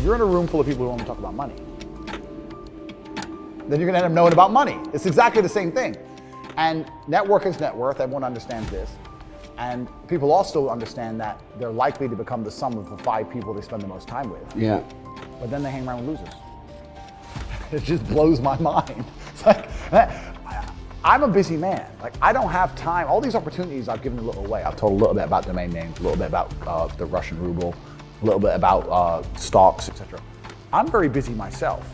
if you're in a room full of people who only talk about money, then you're gonna end up knowing about money. It's exactly the same thing. And net worth is net worth, everyone understands this. And people also understand that they're likely to become the sum of the 5 people they spend the most time with. Yeah. But then they hang around with losers. It just blows my mind. It's like, I'm a busy man. Like, I don't have time. All these opportunities I've given a little away. I've told a little bit about domain names, a little bit about the Russian ruble, a little bit about stocks, etc. I'm very busy myself,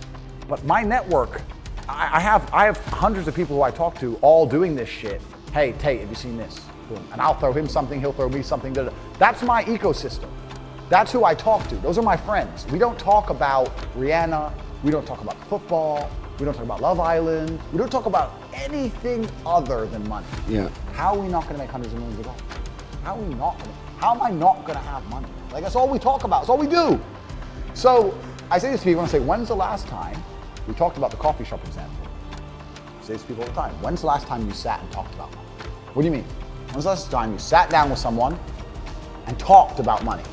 but my network, I have hundreds of people who I talk to all doing this shit. Hey, Tate, have you seen this? Boom. And I'll throw him something, he'll throw me something. That's my ecosystem. That's who I talk to. Those are my friends. We don't talk about Rihanna. We don't talk about football. We don't talk about Love Island. We don't talk about anything other than money. Yeah. How are we not gonna make hundreds of millions of dollars? How am I not gonna have money? Like, that's all we talk about, that's all we do. So I say this to people, and I say, when's the last time, we talked about the coffee shop example. I say this to people all the time, when's the last time you sat and talked about money? What do you mean? When's the last time you sat down with someone and talked about money?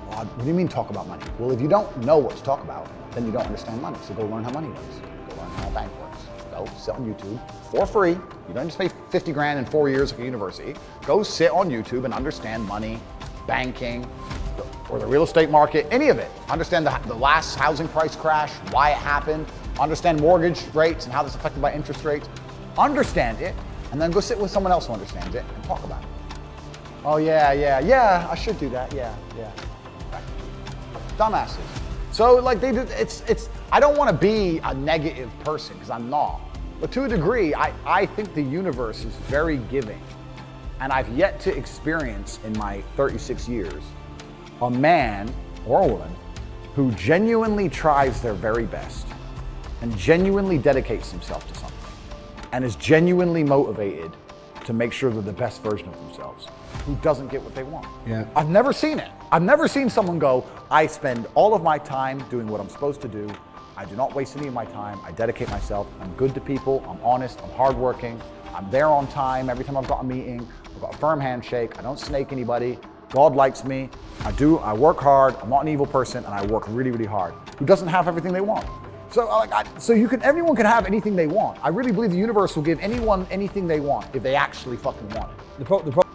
Well, what do you mean talk about money? Well, if you don't know what to talk about, then you don't understand money. So go learn how money works. Go learn how a bank works. Go sit on YouTube for free. You don't just pay 50 grand in 4 years at a university. Go sit on YouTube and understand money, banking, or the real estate market, any of it. Understand the last housing price crash, why it happened. Understand mortgage rates and how that's affected by interest rates. Understand it, and then go sit with someone else who understands it and talk about it. Oh yeah, I should do that, yeah. Dumbasses. So like I don't want to be a negative person, because I'm not. But to a degree, I think the universe is very giving. And I've yet to experience in my 36 years a man or a woman who genuinely tries their very best and genuinely dedicates himself to something and is genuinely motivated to make sure they're the best version of themselves, who doesn't get what they want. Yeah. I've never seen it. I've never seen someone go, I spend all of my time doing what I'm supposed to do. I do not waste any of my time. I dedicate myself. I'm good to people. I'm honest. I'm hardworking. I'm there on time. Every time I've got a meeting, I've got a firm handshake. I don't snake anybody. God likes me. I work hard. I'm not an evil person, and I work really, really hard. Who doesn't have everything they want? So everyone can have anything they want. I really believe the universe will give anyone anything they want if they actually fucking want it.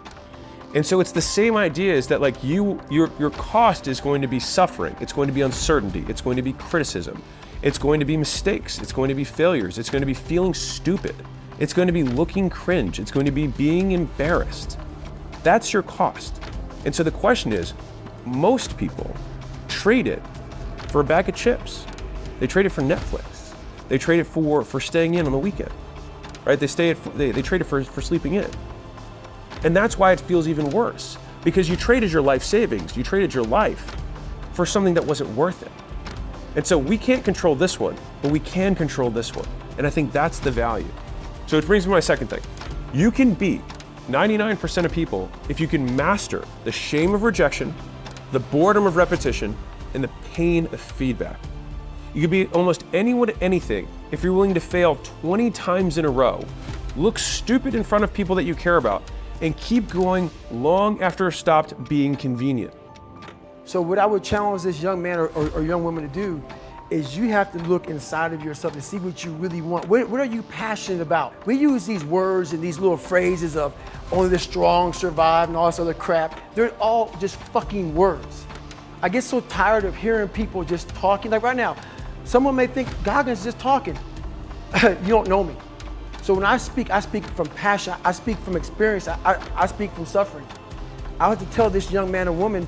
And so it's the same idea, is that like your cost is going to be suffering. It's going to be uncertainty. It's going to be criticism. It's going to be mistakes. It's going to be failures. It's going to be feeling stupid. It's going to be looking cringe. It's going to be being embarrassed. That's your cost. And so the question is, most people trade it for a bag of chips. They trade it for Netflix. They trade it for staying in on the weekend, right? They trade it for sleeping in. And that's why it feels even worse, because you traded your life savings, you traded your life for something that wasn't worth it. And so we can't control this one, but we can control this one. And I think that's the value. So it brings me to my second thing. You can beat 99% of people if you can master the shame of rejection, the boredom of repetition, and the pain of feedback. You can beat almost anyone at anything if you're willing to fail 20 times in a row, look stupid in front of people that you care about, and keep going long after it stopped being convenient. So what I would challenge this young man or young woman to do is you have to look inside of yourself to see what you really want. What are you passionate about? We use these words and these little phrases of only the strong survive and all this other crap. They're all just fucking words. I get so tired of hearing people just talking. Like right now, someone may think Goggins is just talking. You don't know me. So when I speak from passion, I speak from experience, I speak from suffering. I have to tell this young man or woman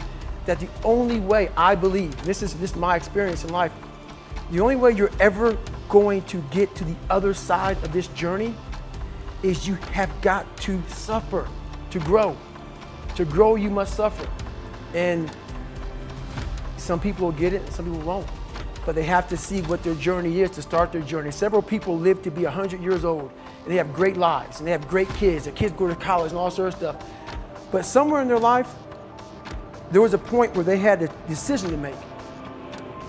that the only way I believe, this is my experience in life, the only way you're ever going to get to the other side of this journey is you have got to suffer to grow. To grow, you must suffer. And some people will get it, some people won't. But they have to see what their journey is to start their journey. Several people live to be 100 years old, and they have great lives, and they have great kids. Their kids go to college and all sorts of stuff. But somewhere in their life, there was a point where they had a decision to make.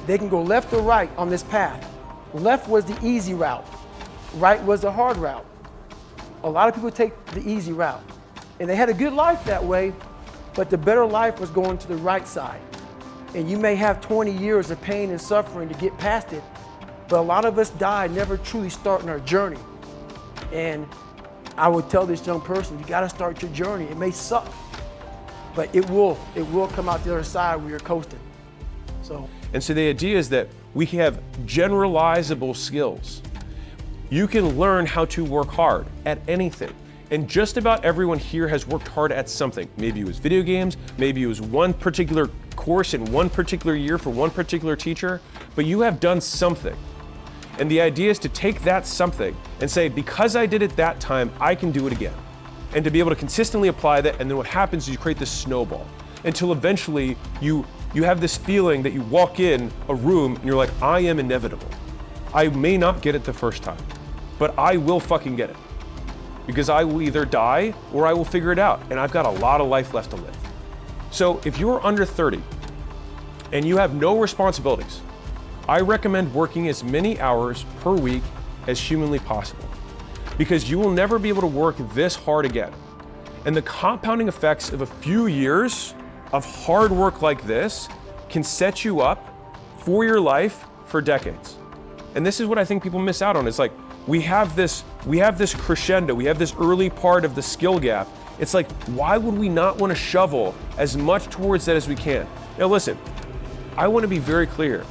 They can go left or right on this path. Left was the easy route. Right was the hard route. A lot of people take the easy route. And they had a good life that way, but the better life was going to the right side. And you may have 20 years of pain and suffering to get past it, but a lot of us die never truly starting our journey. And I would tell this young person, you gotta start your journey. It may suck, but it will come out the other side where you're coasting. And so the idea is that we have generalizable skills. You can learn how to work hard at anything. And just about everyone here has worked hard at something. Maybe it was video games, maybe it was one particular course in one particular year for one particular teacher, but you have done something. And the idea is to take that something and say, because I did it that time, I can do it again. And to be able to consistently apply that, and then what happens is you create this snowball until eventually you have this feeling that you walk in a room and you're like, I am inevitable. I may not get it the first time, but I will fucking get it. Because I will either die or I will figure it out, and I've got a lot of life left to live. So if you're under 30 and you have no responsibilities, I recommend working as many hours per week as humanly possible, because you will never be able to work this hard again. And the compounding effects of a few years of hard work like this can set you up for your life for decades. And this is what I think people miss out on. It's like, we have this crescendo, we have this early part of the skill gap. It's like, why would we not want to shovel as much towards that as we can? Now listen, I want to be very clear.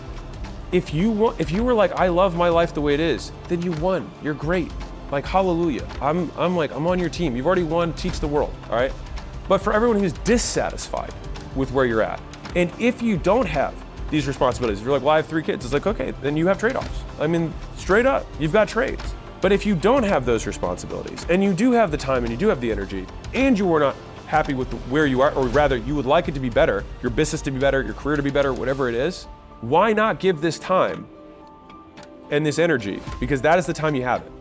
If you were like, I love my life the way it is, then you won. You're great. Like, hallelujah. I'm on your team. You've already won, teach the world, all right? But for everyone who's dissatisfied with where you're at, and if you don't have these responsibilities, if you're like, well, I have 3 kids, it's like, okay, then you have trade-offs. I mean, straight up, you've got trades. But if you don't have those responsibilities, and you do have the time and you do have the energy, and you are not happy with where you are, or rather you would like it to be better, your business to be better, your career to be better, whatever it is, why not give this time and this energy? Because that is the time you have it.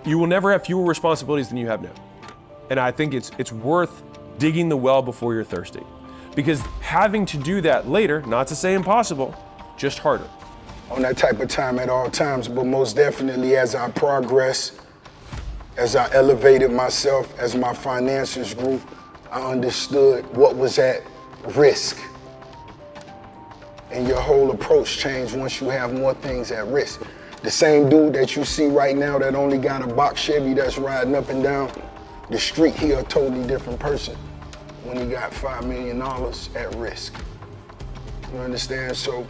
You will never have fewer responsibilities than you have now. And I think it's worth digging the well before you're thirsty. Because having to do that later, not to say impossible, just harder. On that type of time at all times, but most definitely as I progress, as I elevated myself, as my finances grew, I understood what was at risk. And your whole approach changed once you have more things at risk. The same dude that you see right now that only got a box Chevy that's riding up and down the street, he a totally different person when he got $5 million at risk. You understand? So,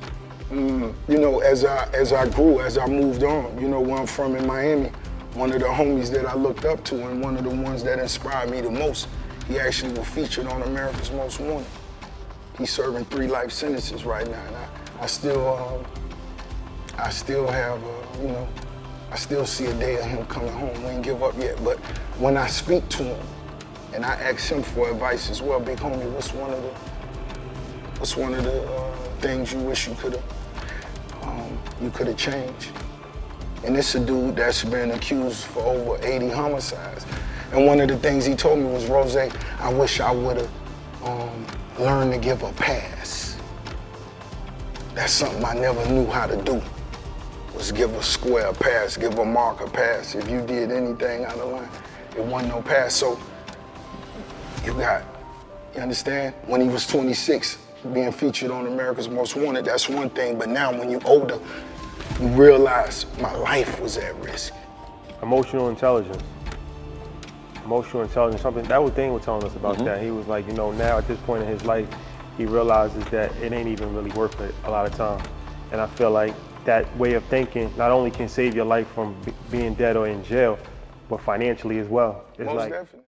you know, as I grew, as I moved on, you know, where I'm from in Miami, one of the homies that I looked up to and one of the ones that inspired me the most, he actually was featured on America's Most Wanted. He's serving 3 life sentences right now, and I still have, you know, I still see a day of him coming home. We ain't give up yet, but when I speak to him and I ask him for advice as well, big homie, what's one of the things you wish you could have changed? And it's a dude that's been accused for over 80 homicides. And one of the things he told me was, Rose, I wish I would have learned to give a pass. That's something I never knew how to do, was give a square pass, give a mark a pass. If you did anything out of line, it wasn't no pass. So you understand? When he was 26, being featured on America's Most Wanted, that's one thing, but now when you're older, you realize my life was at risk. Emotional intelligence, something, that was Dane was telling us about that. He was like, you know, now at this point in his life, he realizes that it ain't even really worth it a lot of times. And I feel like that way of thinking not only can save your life from being dead or in jail, but financially as well. It's Most like, definitely.